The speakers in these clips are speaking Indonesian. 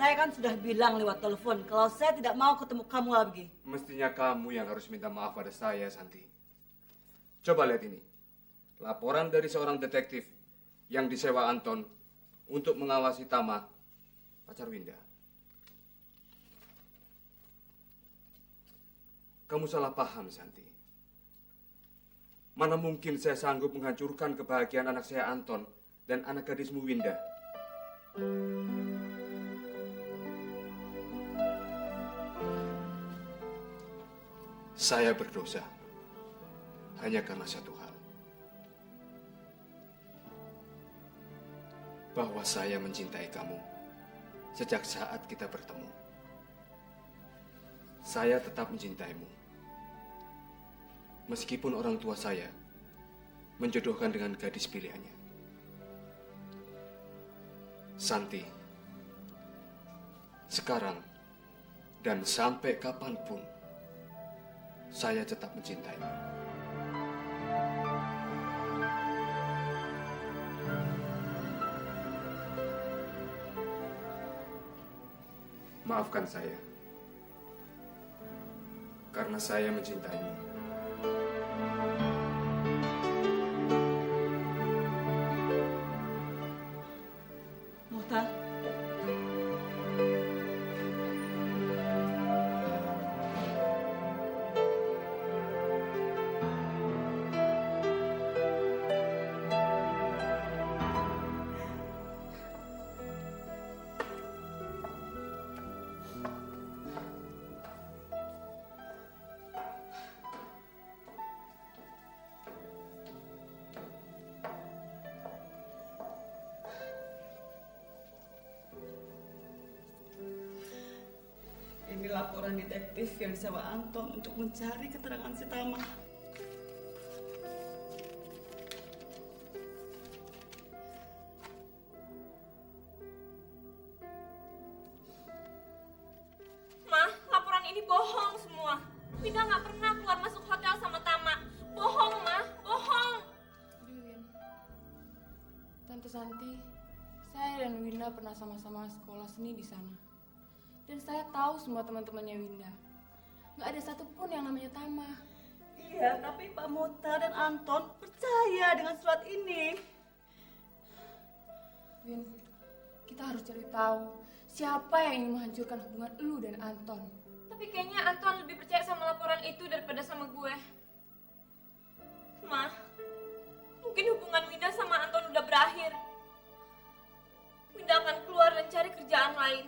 Saya kan sudah bilang lewat telepon kalau saya tidak mau ketemu kamu lagi. Mestinya kamu yang harus minta maaf pada saya, Santi. Coba lihat ini. Laporan dari seorang detektif yang disewa Anton untuk mengawasi Tama, pacar Winda. Kamu salah paham, Santi. Mana mungkin saya sanggup menghancurkan kebahagiaan anak saya Anton dan anak gadismu Winda. Saya berdosa hanya karena satu hal. Bahwa saya mencintai kamu sejak saat kita bertemu. Saya tetap mencintaimu. Meskipun orang tua saya menjodohkan dengan gadis pilihannya. Santi, sekarang dan sampai kapanpun, saya tetap mencintaimu. Maafkan saya, karena saya mencintaimu. Muhtar, ini laporan detektif yang disewa Anton untuk mencari keterangan si Tama. Ma, laporan ini bohong semua. Winda nggak pernah keluar masuk hotel sama Tama. Bohong, Ma, bohong. Win, Tante Santi, saya dan Winda pernah sama-sama sekolah seni di sana. Dan saya tahu semua teman-temannya Winda. Nggak ada satupun yang namanya Tama. Iya, tapi Pak Muhtar dan Anton percaya dengan surat ini. Win, kita harus cari tahu siapa yang ingin menghancurkan hubungan lu dan Anton. Tapi kayaknya Anton lebih percaya sama laporan itu daripada sama gue. Ma, mungkin hubungan Winda sama Anton udah berakhir. Winda akan keluar dan cari kerjaan lain.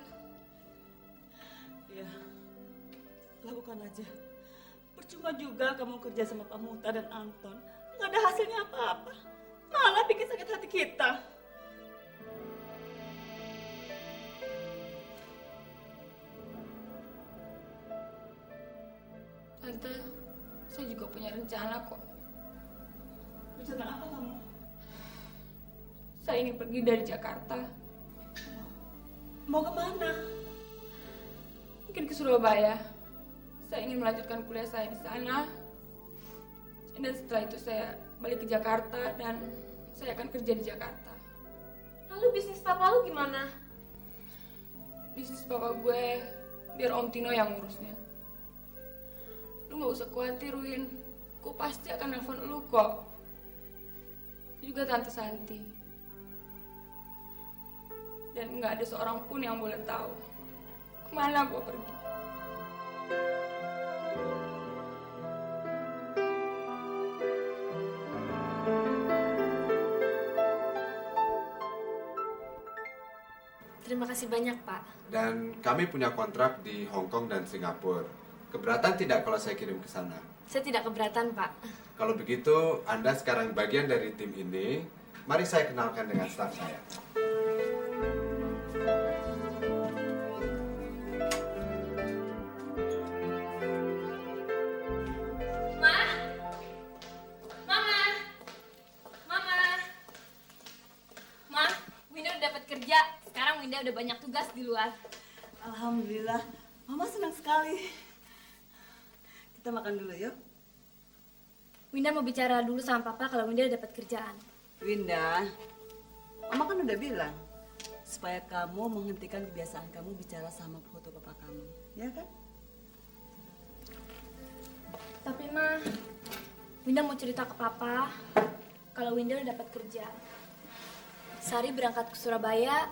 Iya, lakukan aja. Percuma juga kamu kerja sama Pak Muhtar dan Anton. Nggak ada hasilnya apa-apa. Malah bikin sakit hati kita. Tante, saya juga punya rencana kok. Rencana apa kamu? Saya ingin pergi dari Jakarta. Mau kemana? Mungkin ke Surabaya. Saya ingin melanjutkan kuliah saya di sana. Dan setelah itu saya balik ke Jakarta dan saya akan kerja di Jakarta. Lalu bisnis papa lu gimana? Bisnis papa gue biar Om Tino yang ngurusnya. Lu gak usah khawatir, Win. Gue pasti akan nelfon lu kok. Juga Tante Santi. Dan gak ada seorang pun yang boleh tahu kemana gue pergi. Terima kasih banyak, Pak. Dan kami punya kontrak di Hong Kong dan Singapura. Keberatan tidak kalau saya kirim ke sana? Saya tidak keberatan, Pak. Kalau begitu, Anda sekarang bagian dari tim ini. Mari saya kenalkan dengan staf saya. Ma? Mama? Mama? Ma, Winda udah dapat kerja. Sekarang Winda udah banyak tugas di luar. Alhamdulillah, Mama senang sekali. Kita makan dulu yuk. Winda mau bicara dulu sama Papa kalau Winda udah dapat kerjaan. Winda, Mama kan udah bilang, supaya kamu menghentikan kebiasaan kamu bicara sama foto papa kamu, ya kan? Tapi Ma, Winda mau cerita ke Papa kalau Winda udah dapat kerja. Sari berangkat ke Surabaya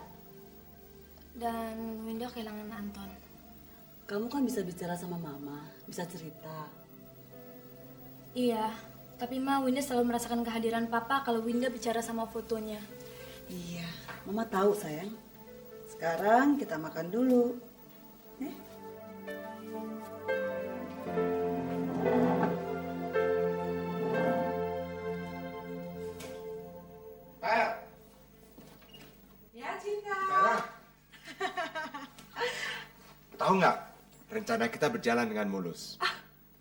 dan Winda kehilangan Anton. Kamu kan bisa bicara sama mama, bisa cerita. Iya, tapi Ma, Winda selalu merasakan kehadiran Papa kalau Winda bicara sama fotonya. Iya, mama tahu sayang. Sekarang kita makan dulu. Pak. Ya, Cinta. Sekarang. Tahu nggak, rencana kita berjalan dengan mulus.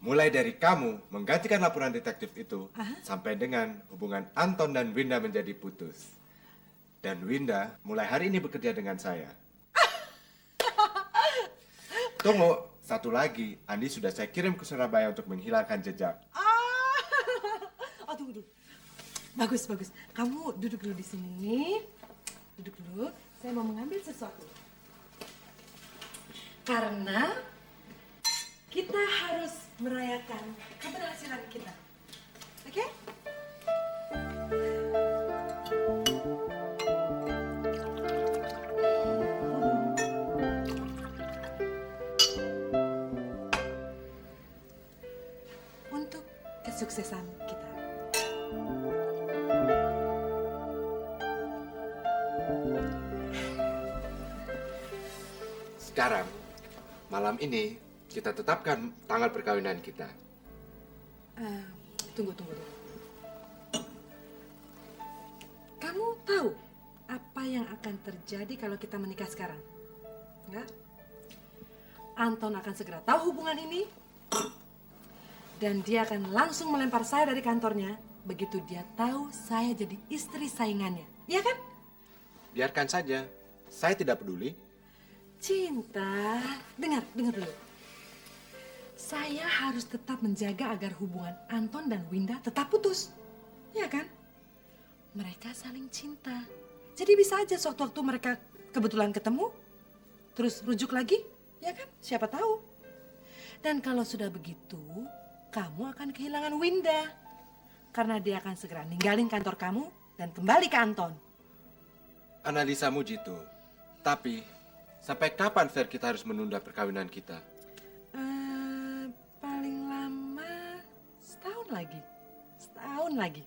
Mulai dari kamu menggantikan laporan detektif itu, sampai dengan hubungan Anton dan Winda menjadi putus. Dan Winda mulai hari ini bekerja dengan saya. Tunggu, satu lagi, Andi sudah saya kirim ke Surabaya untuk menghilangkan jejak. Oh, tunggu dulu. Bagus, bagus. Kamu duduk dulu di sini. Duduk dulu. Saya mau mengambil sesuatu. Karena kita harus merayakan keberhasilan kita. Oke? Untuk kesuksesan kita. Sekarang, malam ini kita tetapkan tanggal perkawinan kita. Tunggu. Kamu tahu apa yang akan terjadi kalau kita menikah sekarang? Enggak? Anton akan segera tahu hubungan ini. Dan dia akan langsung melempar saya dari kantornya. Begitu dia tahu saya jadi istri saingannya. Iya kan? Biarkan saja, saya tidak peduli. Cinta, dengar dulu. Saya harus tetap menjaga agar hubungan Anton dan Winda tetap putus. Ya kan? Mereka saling cinta. Jadi bisa aja sewaktu-waktu mereka kebetulan ketemu, terus rujuk lagi, ya kan? Siapa tahu. Dan kalau sudah begitu, kamu akan kehilangan Winda. Karena dia akan segera ninggalin kantor kamu dan kembali ke Anton. Analisamu jitu. Tapi, sampai kapan Fer kita harus menunda perkawinan kita? Paling lama setahun lagi. Setahun lagi.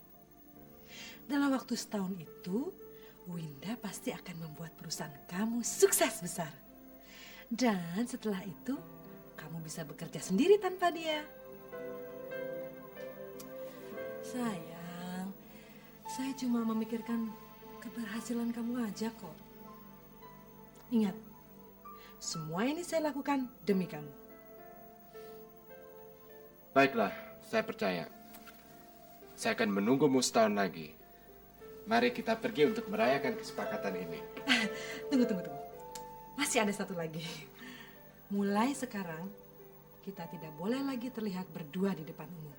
Dalam waktu setahun itu, Winda pasti akan membuat perusahaan kamu sukses besar. Dan setelah itu, kamu bisa bekerja sendiri tanpa dia. Sayang, saya cuma memikirkan keberhasilan kamu aja kok. Ingat, semua ini saya lakukan demi kamu. Baiklah, saya percaya. Saya akan menunggumu setahun lagi. Mari kita pergi untuk merayakan kesepakatan ini. Tunggu. Masih ada satu lagi. Mulai sekarang, kita tidak boleh lagi terlihat berdua di depan umum.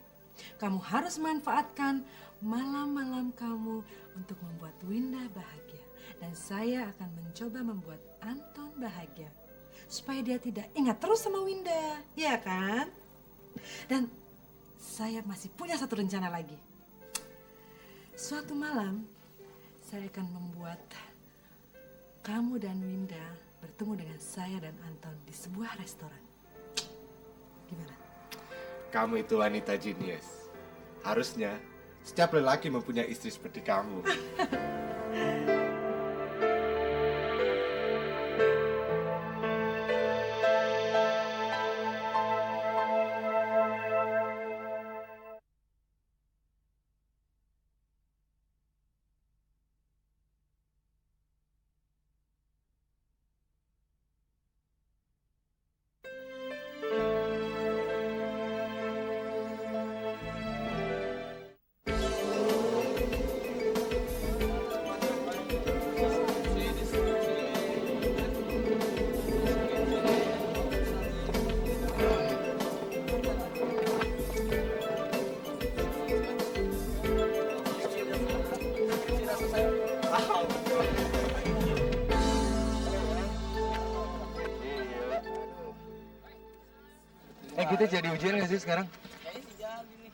Kamu harus manfaatkan malam-malam kamu untuk membuat Winda bahagia. Dan saya akan mencoba membuat Anton bahagia. Supaya dia tidak ingat terus sama Winda. Iya kan? Dan saya masih punya satu rencana lagi. Suatu malam, saya akan membuat kamu dan Winda bertemu dengan saya dan Anton di sebuah restoran. Gimana? Kamu itu wanita jenius. Harusnya setiap lelaki mempunyai istri seperti kamu. kita jadi ujian nggak sih sekarang? Kayaknya sih jadi nih.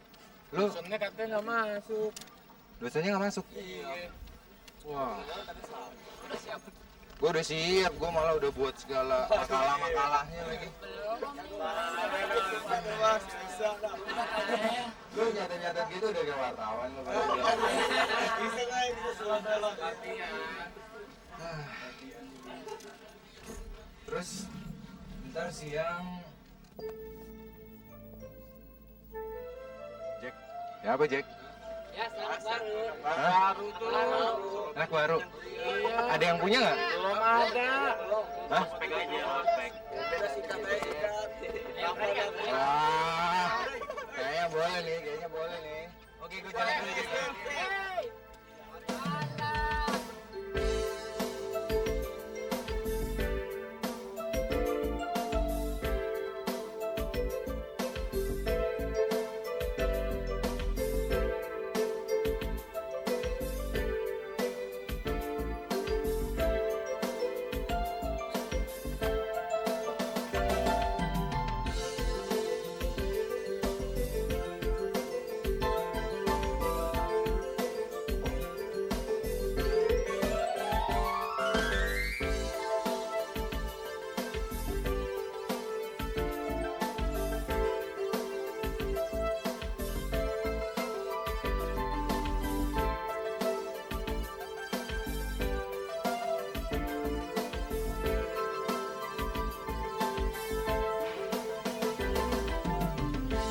Lu Dosennya katanya nggak masuk. dosennya nggak masuk? Iya. Wah, Udah siap. gue udah siap. Gue malah udah buat segala makalah-makalahnya lagi. Lu nyata-nyata gitu udah kayak wartawan lu. Bisa nggak kita selalu Terus ntar siang. Jack, ya apa Jack? Ya, selamat baru. Hah? Baru tuh. Anak baru? Iya. Ada yang punya nggak? Belum ada. Hah? Spek aja, spek. Beda sikat aja sikat. Wah, kayaknya boleh nih. Oke, gue jalan dulu. Jack.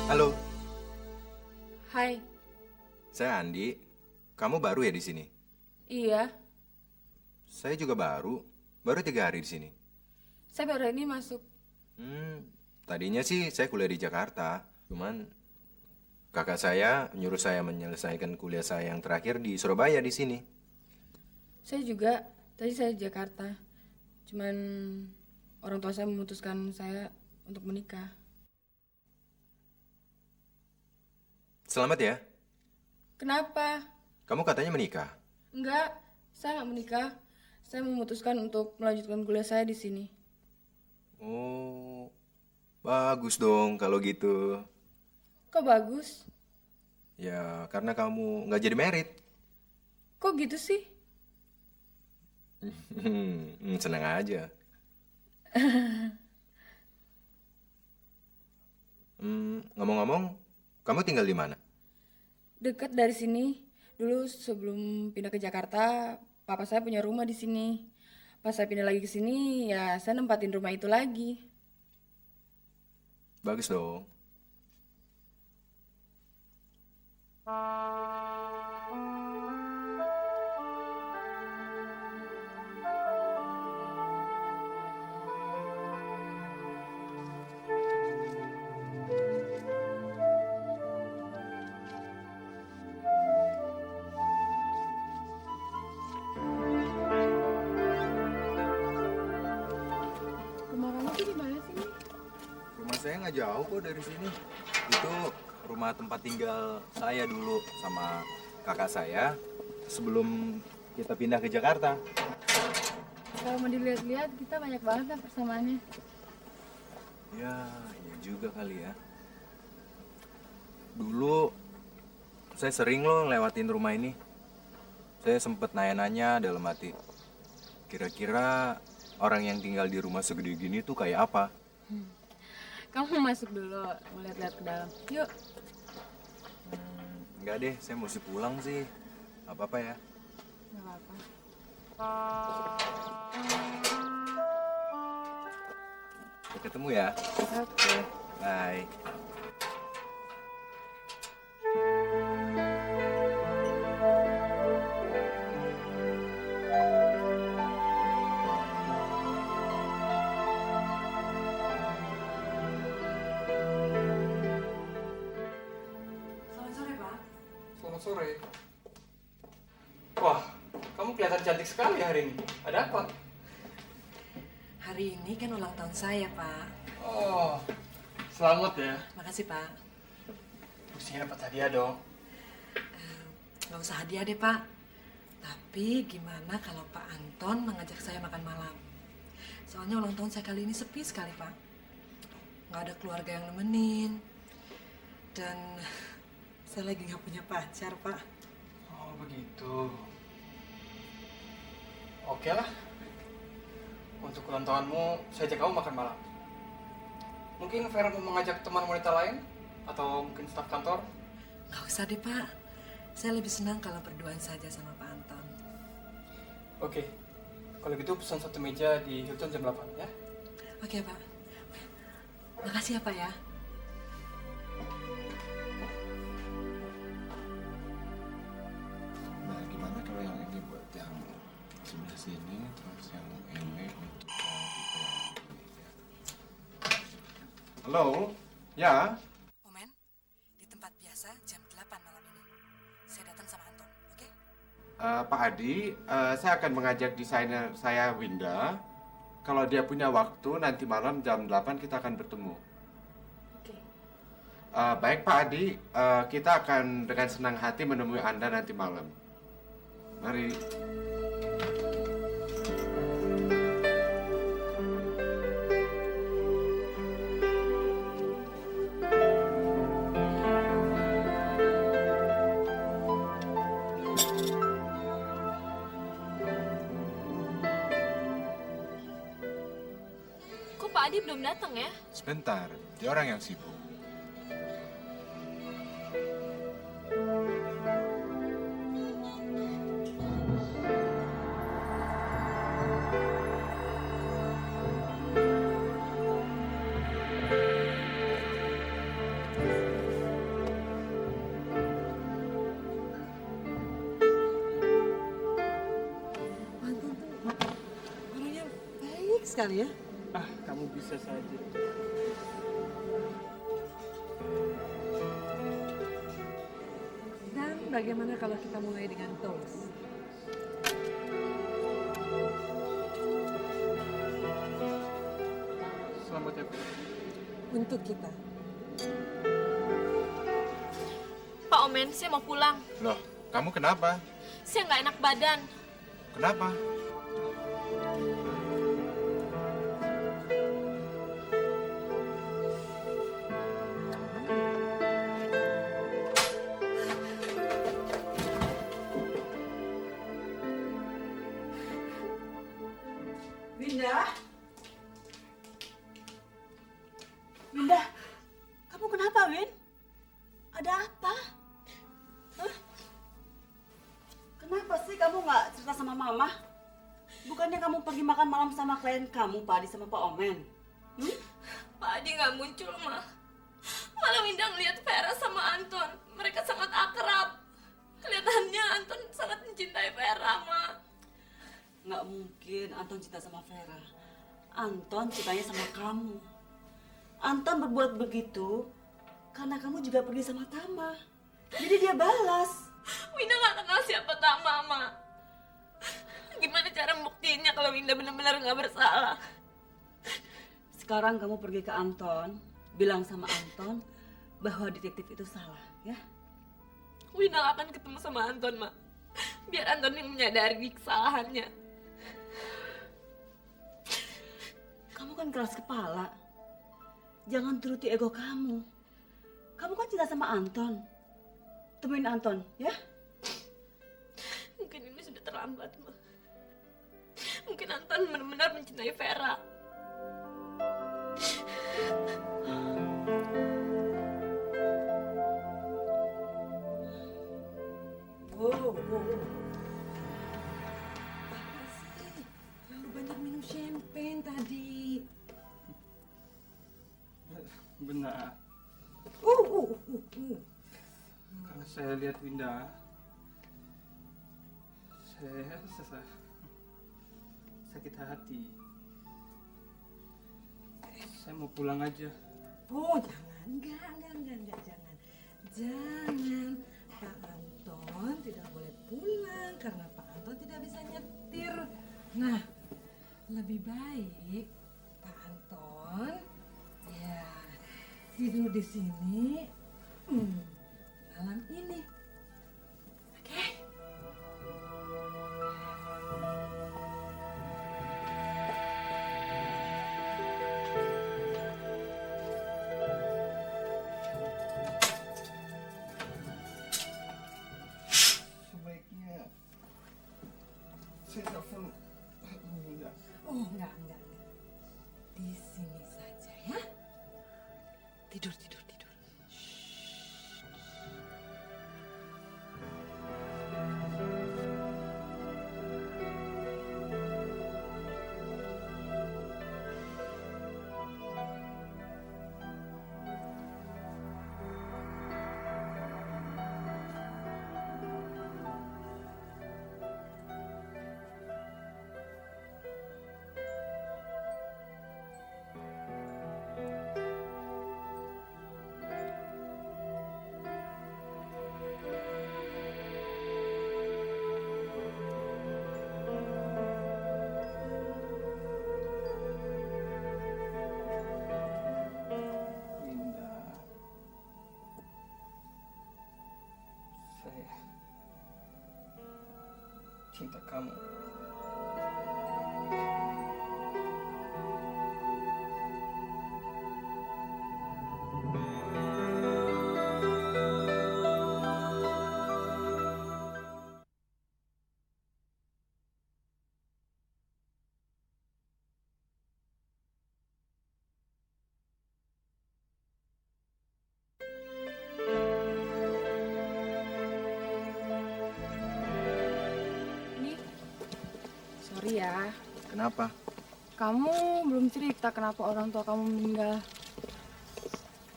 Halo, Hai. saya Andi. Kamu baru ya di sini? Iya, Saya juga baru 3 hari di sini. saya baru ini masuk. Tadinya sih saya kuliah di Jakarta. Cuman kakak saya nyuruh saya menyelesaikan kuliah saya yang terakhir di Surabaya di sini. Saya juga, tadi saya di Jakarta. Cuman orang tua saya memutuskan saya untuk menikah. Selamat ya. Kenapa? Kamu katanya menikah. Enggak, saya nggak menikah. Saya memutuskan untuk melanjutkan kuliah saya di sini. Oh, bagus dong kalau gitu. Kok bagus? Ya, karena kamu nggak jadi merit. Kok gitu sih? Senang aja. Ngomong-ngomong, kamu tinggal di mana? Dekat dari sini. Dulu sebelum pindah ke Jakarta, papa saya punya rumah di sini. Pas saya pindah lagi ke sini, ya saya nempatin rumah itu lagi. Bagus dong. Rumah kamu tuh di mana sih? Rumah saya nggak jauh kok dari sini. Itu rumah tempat tinggal saya dulu sama kakak saya sebelum kita pindah ke Jakarta. Kalau mau dilihat-lihat, kita banyak banget lah persamaannya. Ya, iya juga kali ya. Dulu saya sering loh lewatin rumah ini. Saya sempet nanya-nanya dalam hati. Kira-kira orang yang tinggal di rumah segede gini tuh kayak apa? Kamu masuk dulu, mau lihat-lihat ke dalam. Yuk. Enggak deh, saya mesti pulang sih. Gak apa-apa ya. Nggak apa-apa. Sampai ketemu ya. Oke. Bye. Selamat sore, Pak. Selamat sore. Wah, kamu kelihatan cantik sekali hari ini. Ada apa? Hari ini kan ulang tahun saya, Pak. Oh, selamat ya. Makasih, Pak. Mestinya dapat hadiah dong. Nggak usah hadiah deh, Pak. Tapi gimana kalau Pak Anton mengajak saya makan malam? Soalnya ulang tahun saya kali ini sepi sekali, Pak. nggak ada keluarga yang nemenin. Dan saya lagi nggak punya pacar, Pak. Oh begitu. Oke lah. Untuk ulang tahunmu, saya ajak kamu makan malam. Mungkin Vera mau mengajak teman wanita lain? Atau mungkin staf kantor? Nggak usah deh, Pak. Saya lebih senang kalau berduaan saja sama Pak Anton. Oke. Kalau gitu pesan satu meja di Hilton jam 8 ya. Oke, Pak. Makasih ya, Pak ya. Nah, gimana kalau yang ini buat yang sebelah sini, terus yang ini untuk yang ini ya. Halo? Ya? Omen, di tempat biasa jam 8 malam ini. Saya datang sama Anton, oke? Pak Adi, saya akan mengajak desainer saya Winda. Kalau dia punya waktu, nanti malam jam 8 kita akan bertemu. Oke. Baik Pak Adi, kita akan dengan senang hati menemui Anda nanti malam. Mari. Kok Pak Adi belum datang ya? Sebentar, dia orang yang sibuk. Anton tuh orangnya baik sekali ya. Ah, kamu bisa saja. Dan bagaimana kalau kita mulai dengan toast? Selamat ya, Pak. Untuk kita. Pak Omen, saya mau pulang. Loh, kamu kenapa? Saya nggak enak badan. Kenapa? Winda? Winda, kamu kenapa, Win? Ada apa? Hah? Kenapa sih kamu nggak cerita sama Mama? Bukannya kamu pergi makan malam sama klien kamu, Pak Adi sama Pak Omen? Hmm? Pak Adi nggak muncul, Ma. Malah Winda ngeliat Vera sama Anton. Mereka sangat akrab. Kelihatannya Anton sangat mencintai Vera, Ma. Nggak mungkin Anton cinta sama Vera. Anton cintanya sama kamu. Anton berbuat begitu karena kamu juga pergi sama Tama. Jadi dia balas. Winda nggak kenal siapa Tama, Ma. Gimana cara membuktiinnya kalau Winda benar-benar nggak bersalah? Sekarang kamu pergi ke Anton, bilang sama Anton bahwa detektif itu salah, ya? Winda nggak akan ketemu sama Anton, Ma. Biar Anton yang menyadari kesalahannya. Kamu kan keras kepala. Jangan turuti ego kamu. Kamu kan cinta sama Anton. Temuin Anton, ya? Mungkin ini sudah terlambat, Ma. Mungkin Anton benar-benar mencintai Vera. Wow. Apa sih? Terlalu banyak minum champagne tadi. Benar. Uh. Karena saya lihat Winda, saya sakit hati. Saya mau pulang aja. Oh, jangan. Enggak, jangan. Jangan. Pak Anton tidak boleh pulang karena Pak Anton tidak bisa nyetir. Nah, lebih baik Pak Anton ya tidur di sini malam ini. Oke? untuk kamu. Ini, sorry ya. Kenapa? Kamu belum cerita kenapa orang tua kamu meninggal.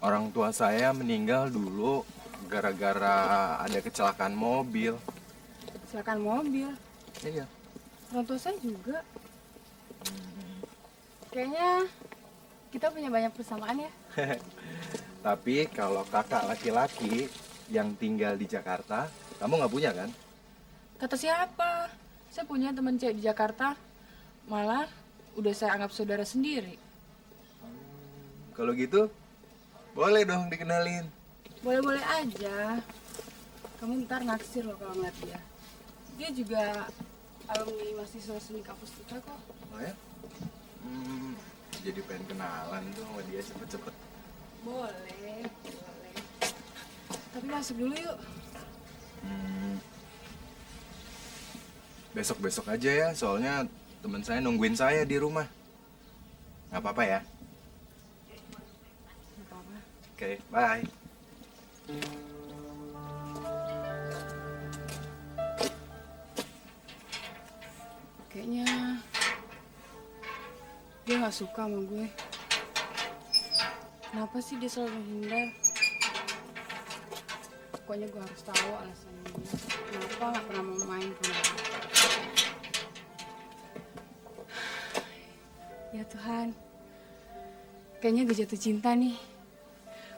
Orang tua saya meninggal dulu gara-gara ada kecelakaan mobil. Kecelakaan mobil. Iya. Orang tua saya juga. Kayaknya kita punya banyak persamaan ya. Tapi kalau kakak laki-laki yang tinggal di Jakarta, kamu nggak punya kan? Kata siapa? Saya punya teman cewek di Jakarta. Malah udah saya anggap saudara sendiri. Kalau gitu, boleh dong dikenalin. Boleh-boleh aja. Kamu ntar naksir loh kalau ngeliat dia. Dia juga alumni mahasiswa seni kampus kita kok. Oh ya? Jadi pengen kenalan tuh sama dia cepet-cepet. Boleh. Tapi masuk dulu yuk. Besok-besok aja ya, soalnya teman saya nungguin saya di rumah. Nggak apa-apa ya? Gak apa-apa. Oke, bye. Kayaknya dia gak suka sama gue. Kenapa sih dia selalu menghindar? Pokoknya gue harus tahu alasannya dia. Kenapa gak pernah mau main ke rumah gue. Ya Tuhan, kayaknya gue jatuh cinta nih.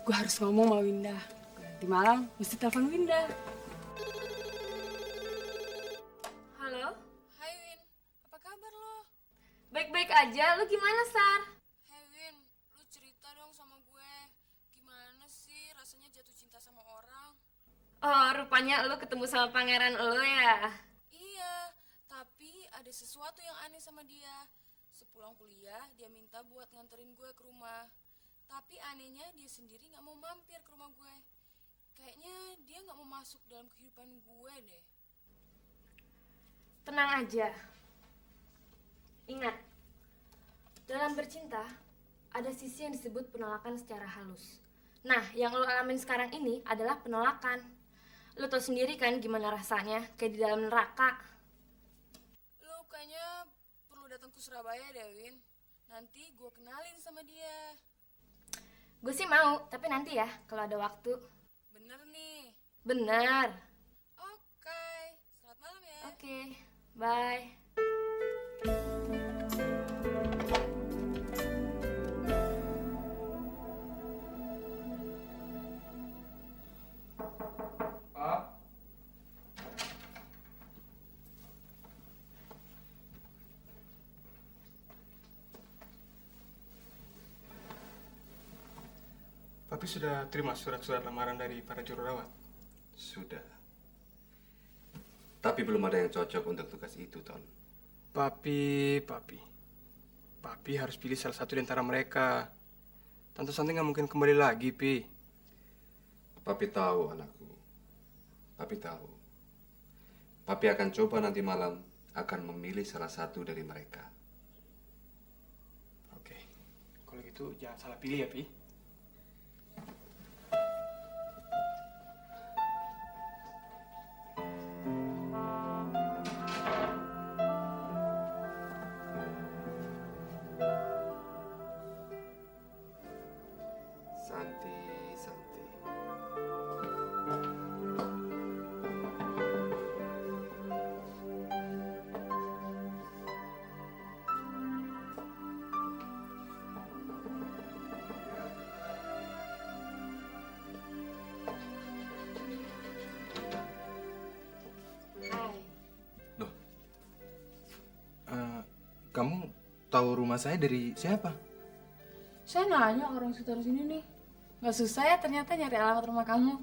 Gue harus ngomong sama Winda. Nanti malam mesti telepon Winda. Halo? Hai Win, apa kabar lo? Baik-baik aja, lu gimana, Sar? Hey Win, lu cerita dong sama gue. Gimana sih rasanya jatuh cinta sama orang? Oh, rupanya lu ketemu sama pangeran lu ya? Iya, tapi ada sesuatu yang aneh sama dia. Sepulang kuliah, dia minta buat nganterin gue ke rumah. Tapi anehnya dia sendiri gak mau mampir ke rumah gue. Kayaknya dia gak mau masuk dalam kehidupan gue deh. Tenang aja. Ingat, dalam bercinta ada sisi yang disebut penolakan secara halus. Nah, yang lo alamin sekarang ini adalah penolakan. Lo tau sendiri kan gimana rasanya, kayak di dalam neraka. Lu kayaknya perlu datang ke Surabaya deh, Win. Nanti gue kenalin sama dia. Gue sih mau, tapi nanti ya kalau ada waktu. Bener nih. Bener. Oke, selamat malam ya. Oke, bye. Pak? Papi sudah terima surat-surat lamaran dari para juru rawat? Sudah. Tapi belum ada yang cocok untuk tugas itu, Ton. Papi. Papi harus pilih salah satu di antara mereka. Tante Santi nggak mungkin kembali lagi, Pi. Papi tahu, anakku. Papi tahu. Papi akan coba nanti malam akan memilih salah satu dari mereka. Oke. Kalau gitu jangan salah pilih ya, Pi. Santi, Santi. Hai. Loh, kamu tahu rumah saya dari siapa? Saya nanya orang sekitar sini nih. Gak susah ya ternyata nyari alamat rumah kamu.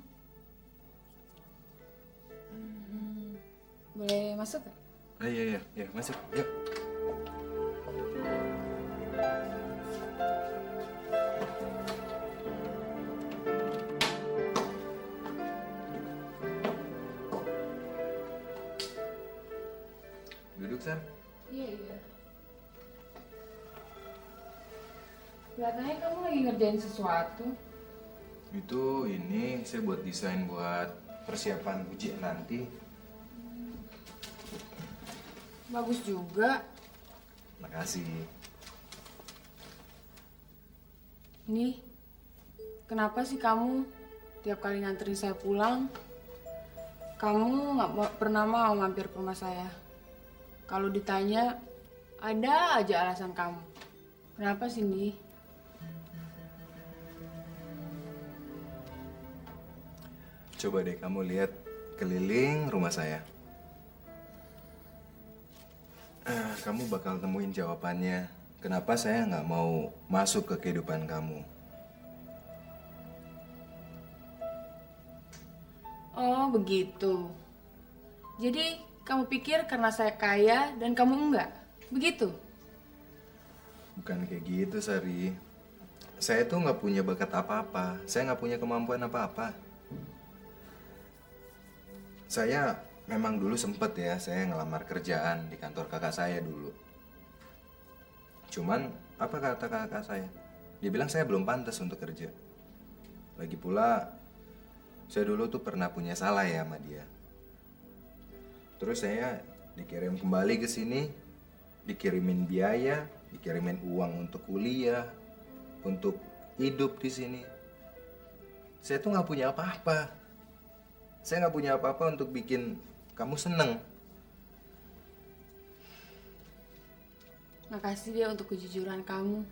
Boleh masuk gak? Iya, masuk. Yuk. Duduk, Sar. Iya. Kelihatannya kamu lagi ngerjain sesuatu. Itu ini saya buat desain buat persiapan ujian nanti. Bagus juga. Makasih. Nih, kenapa sih kamu tiap kali nganterin saya pulang, kamu nggak pernah mau mampir ke rumah saya? Kalau ditanya, ada aja alasan kamu. Kenapa sih, Nih? Coba deh kamu lihat keliling rumah saya. Kamu bakal temuin jawabannya. Kenapa saya nggak mau masuk ke kehidupan kamu? Oh, begitu. Jadi, kamu pikir karena saya kaya dan kamu enggak? Begitu? Bukan kayak gitu, Sari. Saya tuh nggak punya bakat apa-apa. Saya nggak punya kemampuan apa-apa. Saya memang dulu sempet ya, saya ngelamar kerjaan di kantor kakak saya dulu. Cuman, apa kata kakak saya? Dia bilang saya belum pantas untuk kerja. Lagi pula, saya dulu tuh pernah punya salah ya sama dia. Terus saya dikirim kembali ke sini, dikirimin biaya, dikirimin uang untuk kuliah, untuk hidup di sini. Saya tuh nggak punya apa-apa. Saya nggak punya apa-apa untuk bikin kamu seneng. Makasih dia untuk kejujuran kamu.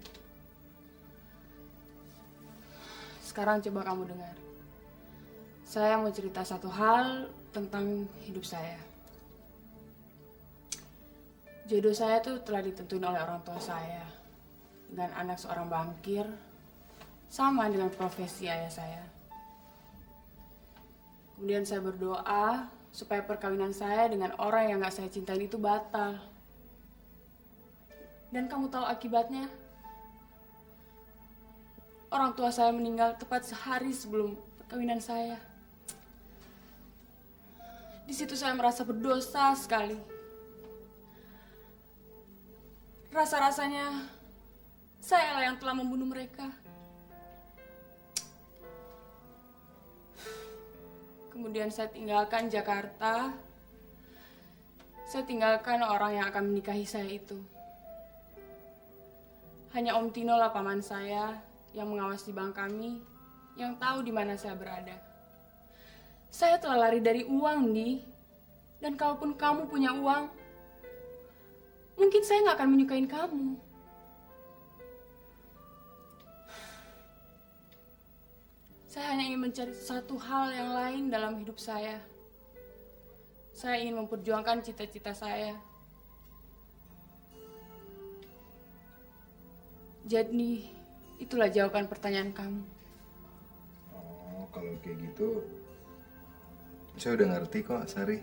Sekarang coba kamu dengar. Saya mau cerita satu hal tentang hidup saya. Jodoh saya tuh telah ditentuin oleh orang tua saya. Dengan anak seorang bankir, sama dengan profesi ayah saya. Kemudian saya berdoa supaya perkawinan saya dengan orang yang gak saya cintai itu batal. Dan kamu tahu akibatnya? Orang tua saya meninggal tepat sehari sebelum perkawinan saya. Di situ saya merasa berdosa sekali. Rasa-rasanya saya lah yang telah membunuh mereka. Kemudian saya tinggalkan Jakarta. Saya tinggalkan orang yang akan menikahi saya itu. Hanya Om Tino lah paman saya yang mengawasi bank kami, yang tahu di mana saya berada. Saya telah lari dari uang, Di. Dan kalaupun kamu punya uang, mungkin saya nggak akan menyukain kamu. Saya hanya ingin mencari satu hal yang lain dalam hidup saya. Saya ingin memperjuangkan cita-cita saya. Jadi, itulah jawaban pertanyaan kamu. Oh, kalau kayak gitu, saya udah ngerti kok, Sari.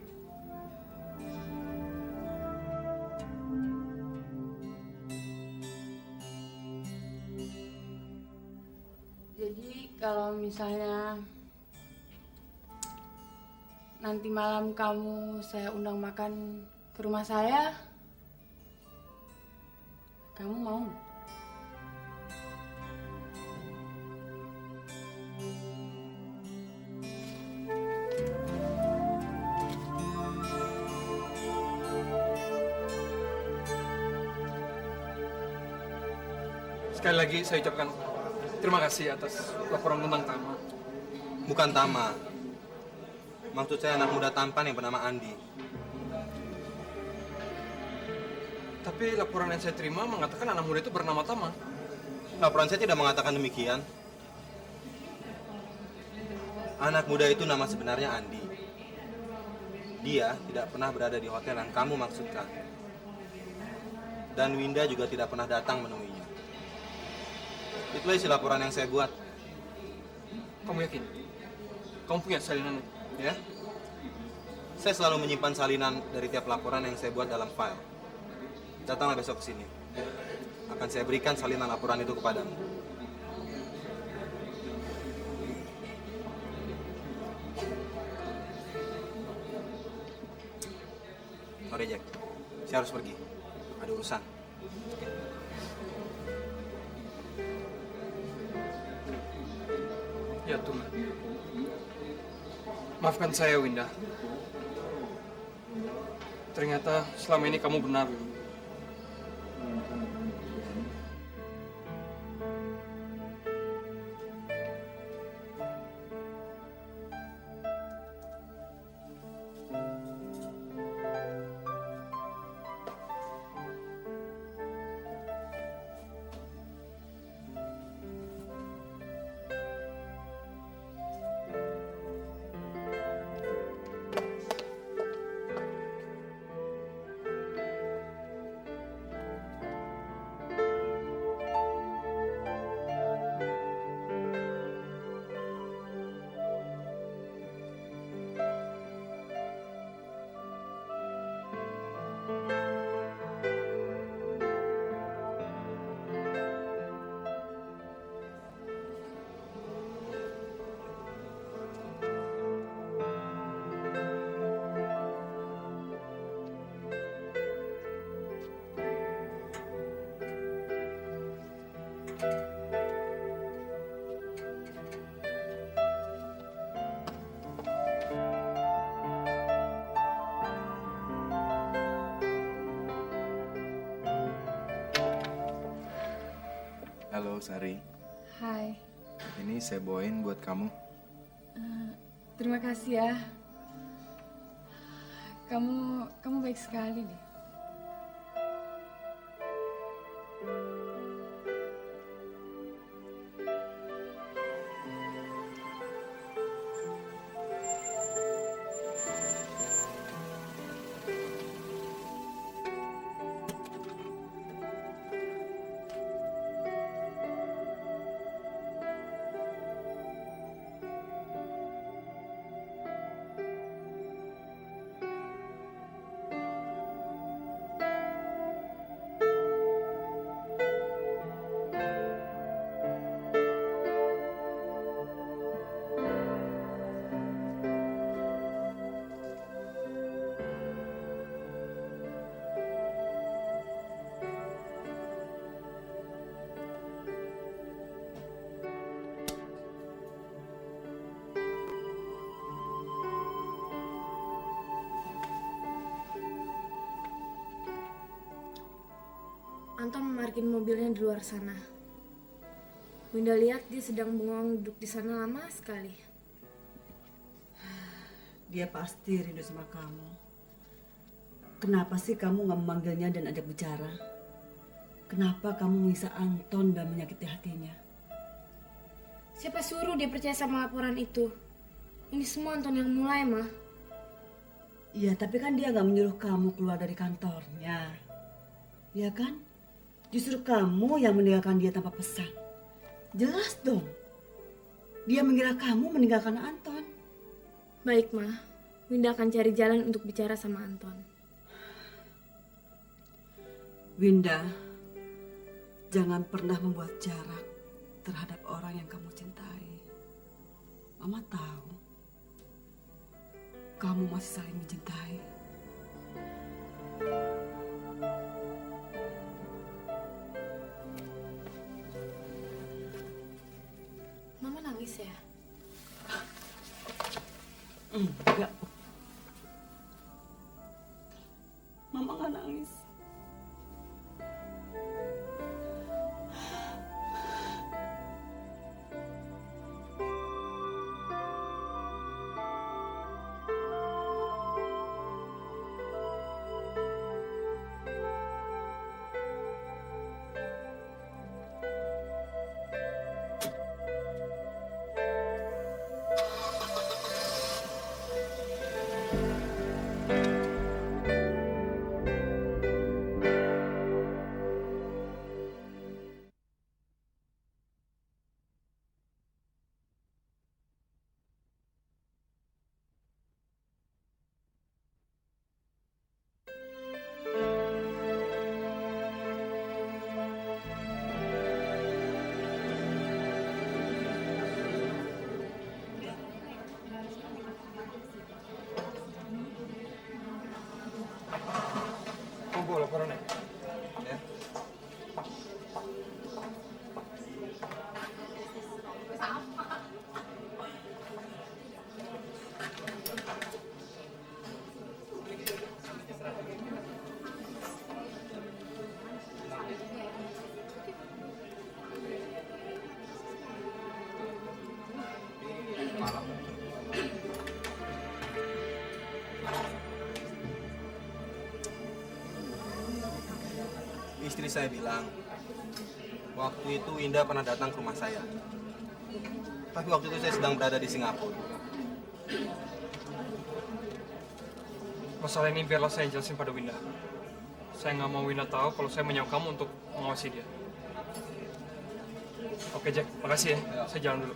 Jadi, kalau misalnya nanti malam kamu saya undang makan ke rumah saya, kamu mau nggak? Sekali lagi saya ucapkan terima kasih atas laporan tentang Tama. Bukan Tama. Maksud saya anak muda tampan yang bernama Andi. Tapi laporan yang saya terima mengatakan anak muda itu bernama Tama. Laporan saya tidak mengatakan demikian. Anak muda itu nama sebenarnya Andi. Dia tidak pernah berada di hotel yang kamu maksudkan. Dan Winda juga tidak pernah datang menemuinya. Itulah isi laporan yang saya buat. Kamu yakin? Kamu punya salinannya? Ya? Saya selalu menyimpan salinan dari tiap laporan yang saya buat dalam file. Datanglah besok ke sini. Akan saya berikan salinan laporan itu kepadamu. Sorry Jack, saya harus pergi. Ada urusan. Ya Tuhan. Maafkan saya, Winda. Ternyata selama ini kamu benar. Halo Sari, Hai, ini saya bawain buat kamu. terima kasih ya. Kamu baik sekali deh. Anton memarkir mobilnya di luar sana. Winda lihat dia sedang bengong duduk di sana lama sekali. Dia pasti rindu sama kamu. Kenapa sih kamu nggak memanggilnya dan ajak bicara? Kenapa kamu menyiksa Anton dan menyakiti hatinya? Siapa suruh dia percaya sama laporan itu? Ini semua Anton yang mulai, mah. Iya, tapi kan dia nggak menyuruh kamu keluar dari kantornya. Ya kan? Justru kamu yang meninggalkan dia tanpa pesan. Jelas dong. Dia mengira kamu meninggalkan Anton. Baik, mah. Winda akan cari jalan untuk bicara sama Anton. Winda, jangan pernah membuat jarak terhadap orang yang kamu cintai. Mama tahu kamu masih saling mencintai. Mama nangis ya? Enggak. Mama nggak nangis. Tadi saya bilang, waktu itu Winda pernah datang ke rumah saya. Tapi waktu itu saya sedang berada di Singapura. Masalah ini biarlah saya jelasin pada Winda. Saya nggak mau Winda tahu kalau saya menyuruh kamu untuk mengawasi dia. Oke Jack, makasih ya. Saya jalan dulu.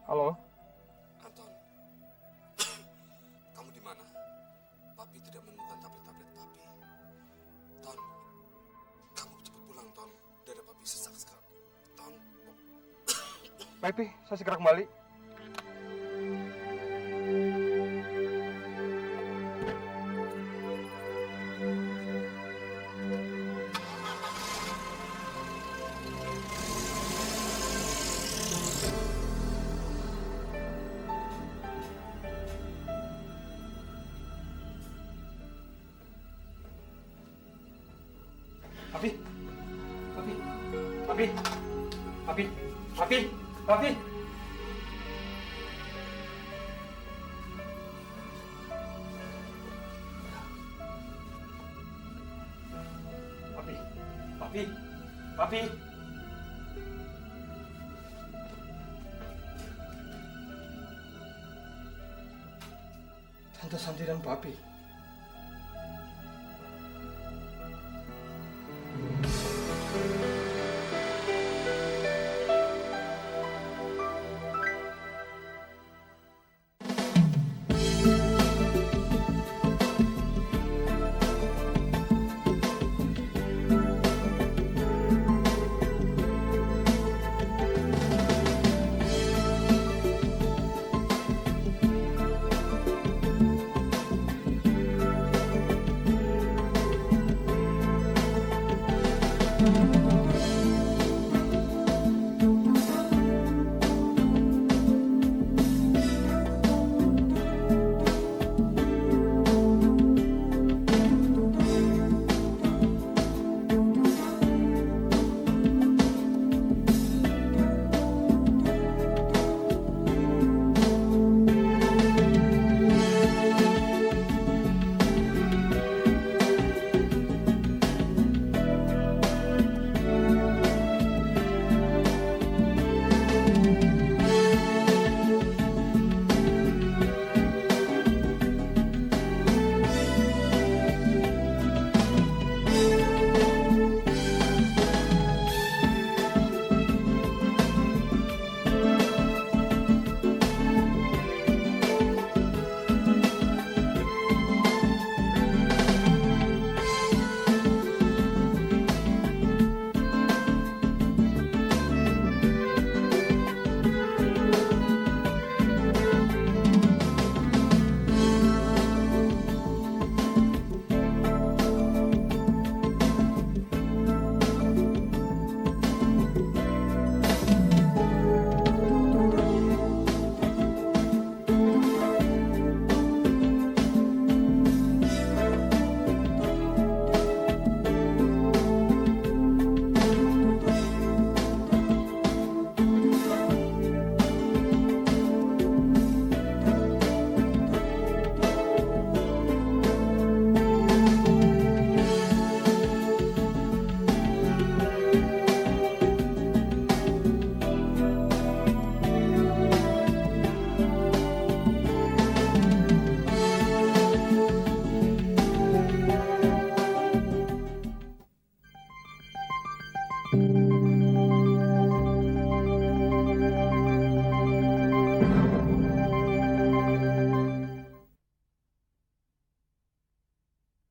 Halo? Anton, kamu di mana? Papi tidak menemukan tablet-tablet Papi. Ton, kamu cepat pulang, Ton. Dada Papi sesak sekali. Ton, Baik, Pi. Saya segera kembali. Papi, Papi, Papi, Papi, Papi, Papi. Papi, Papi, Papi. Tante Santi dan Papi.